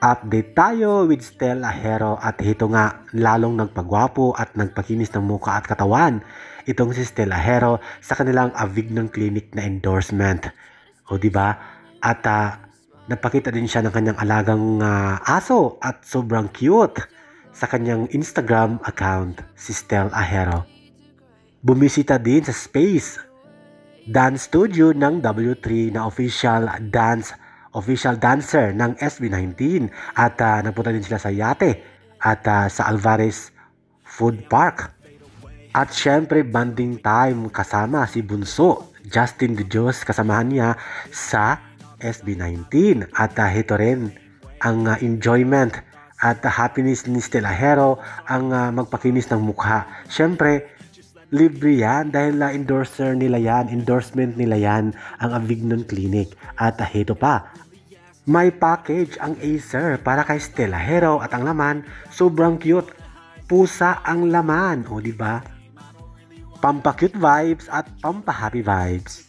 Update tayo with Stella Hero at ito nga lalong nagpagwapo at nagpakinis ng mukha at katawan itong si Stella Hero sa kanilang Avignon Clinic na endorsement. O di ba? At nagpakita din siya ng kanyang alagang aso at sobrang cute sa kanyang Instagram account si Stella Hero. Bumisita din sa Space Dance Studio ng W3 na official dancer ng SB19 at nagpunta din sila sa Yate at sa Alvarez Food Park. At syempre banding time kasama si Bunso, Justin De Dios, kasamahan niya sa SB19 at ito rin ang enjoyment at happiness ni Stella Hero ang magpakinis ng mukha. Syempre libre yan dahil endorsement nila yan ang Avignon Clinic. At ito pa, may package ang Acer para kay Stella Hero at ang laman, sobrang cute. Pusa ang laman, o diba? Pampa-cute vibes at pampa-happy vibes.